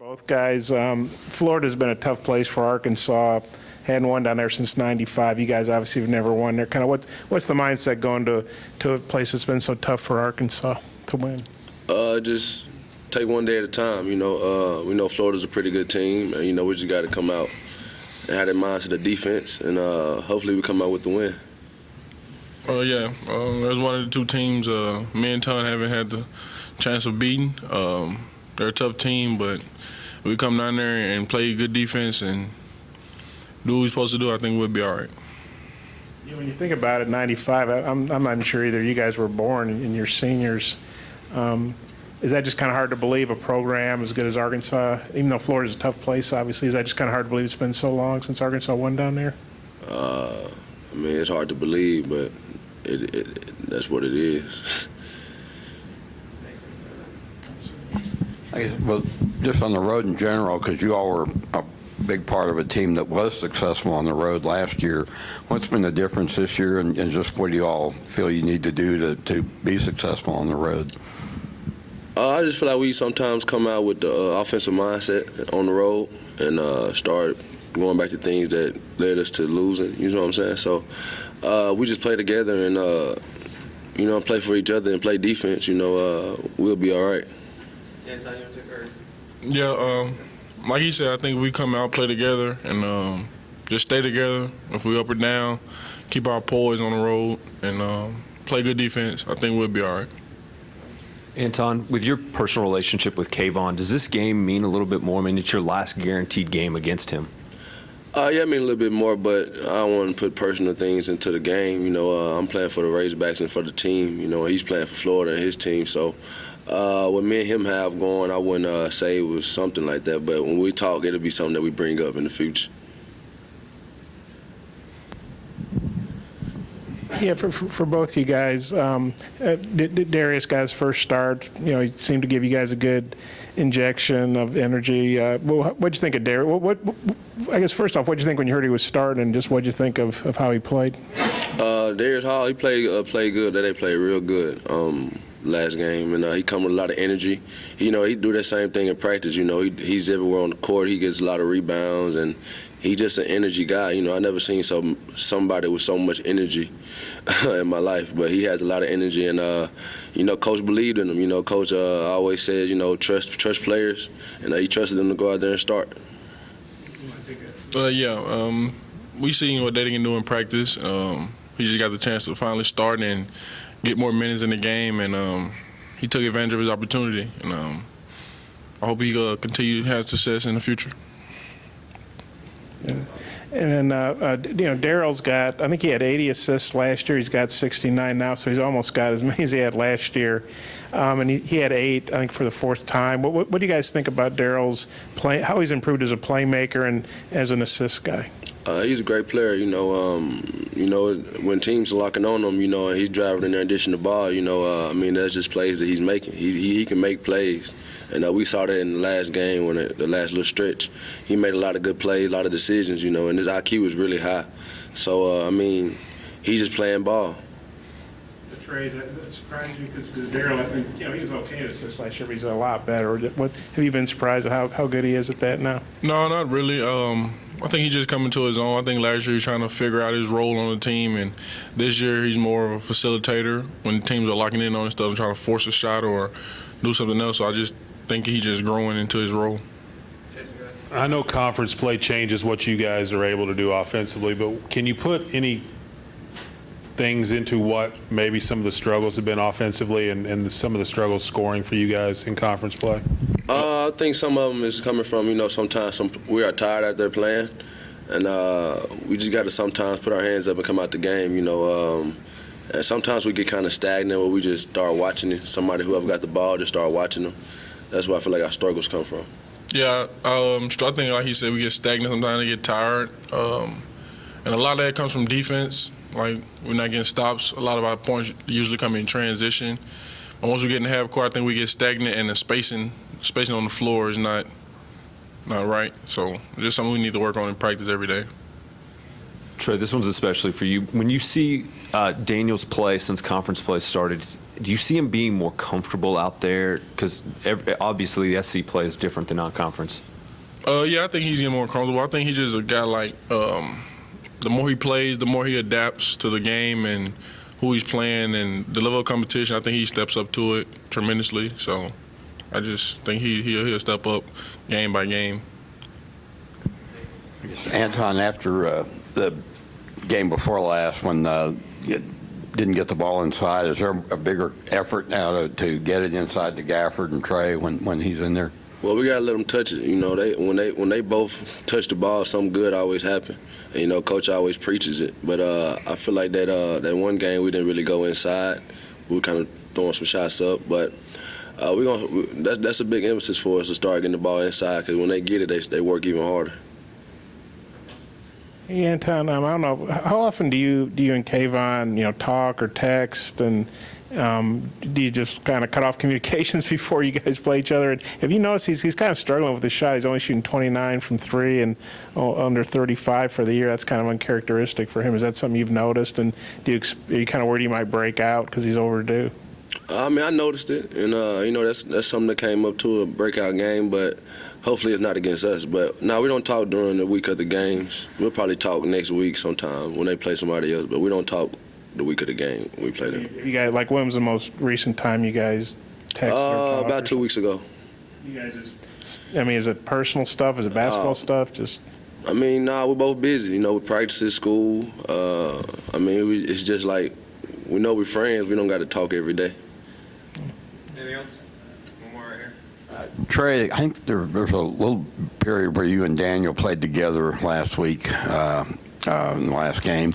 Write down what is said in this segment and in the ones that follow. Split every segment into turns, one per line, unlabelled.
Both guys. Florida's been a tough place for Arkansas. Hadn't won down there since '95. You guys obviously have never won there. Kind of what's the mindset going to a place that's been so tough for Arkansas to win?
Just take one day at a time. We know Florida's a pretty good team, and we just got to come out and have that mindset of defense, and hopefully we come out with the win.
There's one of the two teams me and Anton haven't had the chance of beating. They're a tough team, but we come down there and play good defense and do what we're supposed to do, I think we'll be all right.
When you think about it, '95, I'm not even sure either you guys were born and you're seniors. Is that just kind of hard to believe, a program as good as Arkansas, even though Florida's a tough place, obviously, is that just kind of hard to believe it's been so long since Arkansas won down there?
It's hard to believe, but that's what it is.
I guess, well, just on the road in general, because you all were a big part of a team that was successful on the road last year. What's been the difference this year, and just what do you all feel you need to do to be successful on the road?
I just feel like we sometimes come out with the offensive mindset on the road and start going back to things that led us to losing. You know what I'm saying? So we just play together and play for each other and play defense. We'll be all right.
Yeah, like he said, I think we come out, play together, and just stay together. If we up or down, keep our poise on the road, and play good defense, I think we'll be all right.
Anton, with your personal relationship with Kayvon, does this game mean a little bit more? I mean, it's your last guaranteed game against him.
Yeah, I mean a little bit more, but I don't want to put personal things into the game. I'm playing for the Razorbacks and for the team. He's playing for Florida and his team, so what me and him have going, I wouldn't say it was something like that, but when we talk, it'll be something that we bring up in the future.
Yeah, for both you guys, Darius got his first start. He seemed to give you guys a good injection of energy. What'd you think of Darius? I guess first off, what'd you think when you heard he was starting, and just what'd you think of how he played?
Darius Hall, he played good. They played real good last game, and he come with a lot of energy. He do that same thing in practice. He's everywhere on the court. He gets a lot of rebounds, and he's just an energy guy. I never seen somebody with so much energy in my life, but he has a lot of energy, and Coach believed in him. Coach always says, trust players, and he trusted them to go out there and start.
We seen what they can do in practice. He just got the chance to finally start and get more minutes in the game, and he took advantage of his opportunity. And I hope he continue to have success in the future.
Yeah. And then, Daryl's got, I think he had 80 assists last year. He's got 69 now, so he's almost got as many as he had last year. And he had 8, I think, for the 4th time. What do you guys think about Daryl's play, how he's improved as a playmaker and as an assist guy?
He's a great player. When teams are locking on him, and he's driving in there and dishing the ball, that's just plays that he's making. He can make plays. And we saw that in the last game, the last little stretch. He made a lot of good plays, a lot of decisions, and his IQ is really high. So, he's just playing ball.
Trey, does that surprise you? Because Daryl, I think, he was okay at assists last year, but he's a lot better. Have you been surprised at how good he is at that now?
No, not really. I think he's just coming to his own. I think last year he was trying to figure out his role on the team, and this year he's more of a facilitator when teams are locking in on his stuff and trying to force a shot or do something else. So I just think he's just growing into his role.
I know conference play changes what you guys are able to do offensively, but can you put any things into what maybe some of the struggles have been offensively and some of the struggles scoring for you guys in conference play?
I think some of them is coming from, sometimes we are tired out there playing, and we just got to sometimes put our hands up and come out the game, and sometimes we get kind of stagnant where we just start watching it. Somebody whoever got the ball just start watching them. That's where I feel like our struggles come from.
Yeah, I think like he said, we get stagnant sometimes, we get tired, and a lot of that comes from defense. Like, we're not getting stops. A lot of our points usually come in transition. And once we get in the half court, I think we get stagnant, and the spacing on the floor is not right. So it's just something we need to work on in practice every day.
Trey, this one's especially for you. When you see Daniels play since conference play started, do you see him being more comfortable out there? Because obviously the SC play is different than non-conference.
Yeah, I think he's getting more comfortable. I think he's just a guy like the more he plays, the more he adapts to the game and who he's playing and the level of competition. I think he steps up to it tremendously. So I just think he'll step up game by game.
Anton, after the game before last, when you didn't get the ball inside, is there a bigger effort now to get it inside to Gafford and Trey when he's in there?
Well, we gotta let them touch it. You know, when they both touch the ball, something good always happen. And, you know, coach always preaches it. But I feel like that one game we didn't really go inside. We were kind of throwing some shots up, but that's a big emphasis for us to start getting the ball inside, because when they get it, they work even harder.
Hey, Anton, I don't know, how often do you and Kayvon, talk or text, and do you just kind of cut off communications before you guys play each other? And have you noticed he's kind of struggling with his shot? He's only shooting 29 from 3 and under 35 for the year. That's kind of uncharacteristic for him. Is that something you've noticed? And are you kind of worried he might break out because he's overdue?
I mean, I noticed it, and that's something that came up to a breakout game, but hopefully it's not against us. But no, we don't talk during the week of the games. We'll probably talk next week sometime when they play somebody else, but we don't talk the week of the game when we play them.
You guys, like, when was the most recent time you guys texted? or talked?
About 2 weeks ago.
You guys is it personal stuff? Is it basketball stuff? Just.
I mean, we're both busy. We practice at school. It's just like, we know we're friends. We don't got to talk every day.
Anything else? One more right here.
Trey, I think there's a little period where you and Daniel played together last week in the last game.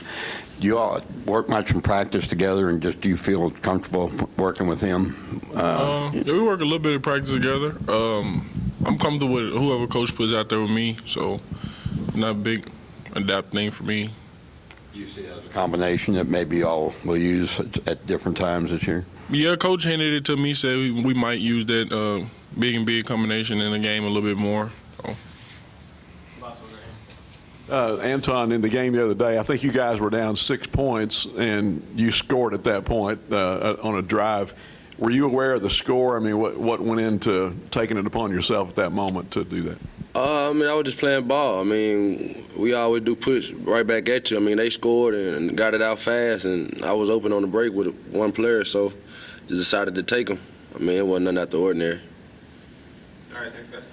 Do you all work much in practice together, and do you feel comfortable working with him?
Yeah, we work a little bit of practice together. I'm comfortable with whoever coach puts out there with me, so not a big adapt thing for me.
You see that as a combination that maybe y'all will use at different times this year?
Yeah, coach handed it to me, said we might use that big and big combination in the game a little bit more. So.
Anton, in the game the other day, I think you guys were down 6 points, and you scored at that point on a drive. Were you aware of the score? I mean, what went into taking it upon yourself at that moment to do that?
I was just playing ball. I mean, we always do push right back at you. I mean, they scored and got it out fast, and I was open on the break with one player, so just decided to take them. I mean, it wasn't nothing out the ordinary.
All right, thanks, guys.